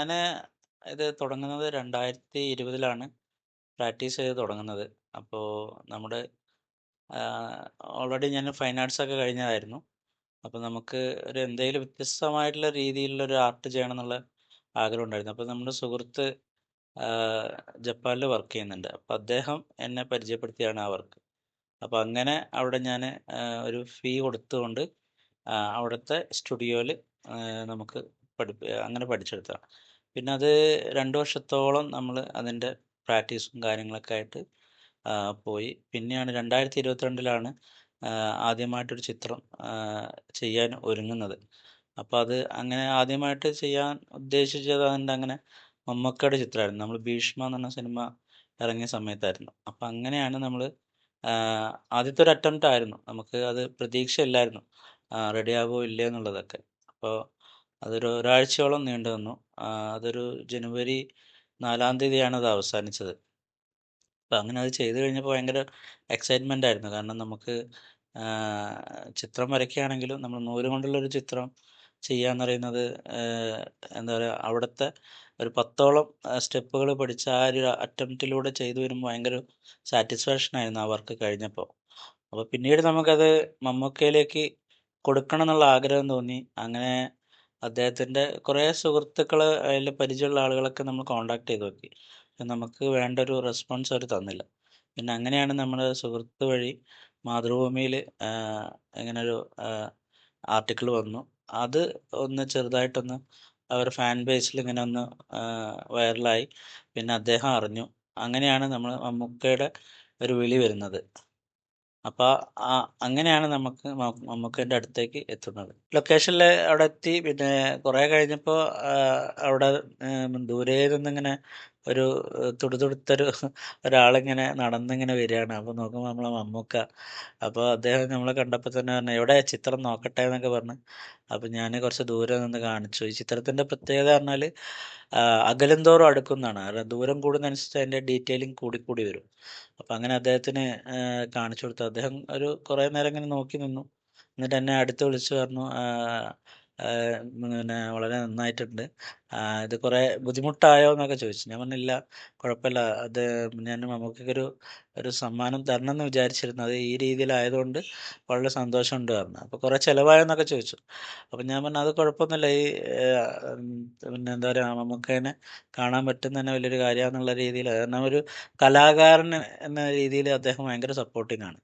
ഞാന് ഇത് തുടങ്ങുന്നത് 2020 പ്രാക്ടീസ് ചെയ്ത് തുടങ്ങുന്നത്. അപ്പോ നമ്മുടെ ഓൾറെഡി ഞാൻ ഫൈൻ ആർട്സ് ഒക്കെ കഴിഞ്ഞതായിരുന്നു. അപ്പോൾ നമുക്ക് ഒരു എന്തെങ്കിലും വ്യത്യസ്തമായിട്ടുള്ള രീതിയിലുള്ള ഒരു ആർട്ട് ചെയ്യണം എന്നുള്ള ആഗ്രഹം ഉണ്ടായിരുന്നു. അപ്പോൾ നമ്മുടെ സുഹൃത്ത് ജപ്പാനിൽ വർക്ക് ചെയ്യുന്നുണ്ട്. അപ്പോൾ അദ്ദേഹം എന്നെ പരിചയപ്പെടുത്തിയാണ് ആ വർക്ക്. അപ്പോൾ അങ്ങനെ അവിടെ ഞാൻ ഒരു ഫീ കൊടുത്തുകൊണ്ട് അവിടുത്തെ സ്റ്റുഡിയോയിൽ നമുക്ക് അങ്ങനെ പഠിച്ചെടുത്തതാണ്. പിന്നെ അത് 2 വർഷത്തോളം നമ്മൾ അതിൻ്റെ പ്രാക്ടീസും കാര്യങ്ങളൊക്കെ ആയിട്ട് പോയി. പിന്നെയാണ് 2022 ആദ്യമായിട്ടൊരു ചിത്രം ചെയ്യാൻ ഒരുങ്ങുന്നത്. അപ്പോൾ അത് അങ്ങനെ ആദ്യമായിട്ട് ചെയ്യാൻ ഉദ്ദേശിച്ചത് അതിൻ്റെ അങ്ങനെ മമ്മൂക്കയുടെ ചിത്രമായിരുന്നു. നമ്മൾ ഭീഷ്മ എന്ന് പറഞ്ഞ സിനിമ ഇറങ്ങിയ സമയത്തായിരുന്നു. അപ്പോൾ അങ്ങനെയാണ് നമ്മൾ ആദ്യത്തെ ഒരു അറ്റംപ്റ്റ് ആയിരുന്നു. നമുക്ക് അത് പ്രതീക്ഷയില്ലായിരുന്നു റെഡിയാകുമോ ഇല്ലേ എന്നുള്ളതൊക്കെ. അപ്പോൾ അതൊരു ഒരാഴ്ചയോളം നീണ്ടു നിന്നു. അതൊരു ജനുവരി 4-ാം തീയതിയാണ് അത് അവസാനിച്ചത്. അപ്പോൾ അങ്ങനെ അത് ചെയ്ത് കഴിഞ്ഞപ്പോൾ ഭയങ്കര എക്സൈറ്റ്മെൻ്റ് ആയിരുന്നു. കാരണം നമുക്ക് ചിത്രം വരയ്ക്കുകയാണെങ്കിലും നമ്മൾ നൂല് കൊണ്ടുള്ളൊരു ചിത്രം ചെയ്യാന്ന് പറയുന്നത് എന്താ പറയുക, അവിടുത്തെ ഒരു 10ഓളം സ്റ്റെപ്പുകൾ പഠിച്ച് ആ ഒരു അറ്റംപ്റ്റിലൂടെ ചെയ്തു വരുമ്പോൾ ഭയങ്കര സാറ്റിസ്ഫാക്ഷൻ ആയിരുന്നു ആ വർക്ക് കഴിഞ്ഞപ്പോൾ. അപ്പോൾ പിന്നീട് നമുക്കത് മമ്മൂക്കയിലേക്ക് കൊടുക്കണം എന്നുള്ള ആഗ്രഹം തോന്നി. അങ്ങനെ അദ്ദേഹത്തിൻ്റെ കുറേ സുഹൃത്തുക്കൾ, അതിൽ പരിചയമുള്ള ആളുകളൊക്കെ നമ്മൾ കോൺടാക്ട് ചെയ്ത് നോക്കി. പക്ഷെ നമുക്ക് വേണ്ട ഒരു റെസ്പോൺസ് അവർ തന്നില്ല. പിന്നെ അങ്ങനെയാണ് നമ്മുടെ സുഹൃത്ത് വഴി മാതൃഭൂമിയിൽ ഇങ്ങനൊരു ആർട്ടിക്കിൾ വന്നു. അത് ഒന്ന് ചെറുതായിട്ടൊന്ന് അവരുടെ ഫാൻ ബേസിൽ ഇങ്ങനെ ഒന്ന് വൈറലായി. പിന്നെ അദ്ദേഹം അറിഞ്ഞു. അങ്ങനെയാണ് നമ്മൾ മമ്മൂക്കയുടെ ഒരു വിളി വരുന്നത്. അപ്പോൾ അങ്ങനെയാണ് നമുക്ക് മമ്മൂക്കേൻ്റെ അടുത്തേക്ക് എത്തുന്നത്. ലൊക്കേഷനിൽ അവിടെ എത്തി. പിന്നെ കുറേ കഴിഞ്ഞപ്പോൾ അവിടെ ദൂരെ നിന്നിങ്ങനെ ഒരു തുടുതുടുത്തൊരു ഒരാളിങ്ങനെ നടന്നിങ്ങനെ വരികയാണ്. അപ്പോൾ നോക്കുമ്പോൾ നമ്മളെ മമ്മൂക്ക. അപ്പോൾ അദ്ദേഹം നമ്മളെ കണ്ടപ്പോൾ തന്നെ പറഞ്ഞു, എവിടെ ചിത്രം നോക്കട്ടെ എന്നൊക്കെ പറഞ്ഞ്. അപ്പോൾ ഞാൻ കുറച്ച് ദൂരെ നിന്ന് കാണിച്ചു. ഈ ചിത്രത്തിൻ്റെ പ്രത്യേകത പറഞ്ഞാൽ അകലും തോറും അടുക്കുന്നതാണ്. കാരണം ദൂരം കൂടുന്നതനുസരിച്ച് അതിൻ്റെ ഡീറ്റെയിലിംഗ് കൂടിക്കൂടി വരും. അപ്പോൾ അങ്ങനെ അദ്ദേഹത്തിന് കാണിച്ചു കൊടുത്തു. അദ്ദേഹം ഒരു കുറേ നേരം ഇങ്ങനെ നോക്കി നിന്നു. എന്നിട്ട് എന്നെ അടുത്ത് വിളിച്ച് പറഞ്ഞു, പിന്നെ വളരെ നന്നായിട്ടുണ്ട്. ഇത് കുറേ ബുദ്ധിമുട്ടായോ എന്നൊക്കെ ചോദിച്ചു. ഞാൻ പറഞ്ഞു, ഇല്ല കുഴപ്പമില്ല. അത് ഞാൻ മമ്മൂക്കയ്ക്കൊരു സമ്മാനം തരണം എന്ന് വിചാരിച്ചിരുന്നു. അത് ഈ രീതിയിലായതുകൊണ്ട് വളരെ സന്തോഷമുണ്ട് പറഞ്ഞു. അപ്പോൾ കുറേ ചിലവായോ എന്നൊക്കെ ചോദിച്ചു. അപ്പം ഞാൻ പറഞ്ഞു, അത് കുഴപ്പമൊന്നുമില്ല. ഈ പിന്നെ എന്താ പറയുക, മമ്മൂക്കേനെ കാണാൻ പറ്റുന്ന തന്നെ വലിയൊരു കാര്യമാണെന്നുള്ള രീതിയിൽ, കാരണം ഒരു കലാകാരൻ എന്ന രീതിയിൽ അദ്ദേഹം ഭയങ്കര സപ്പോർട്ടിംഗ് ആണ്.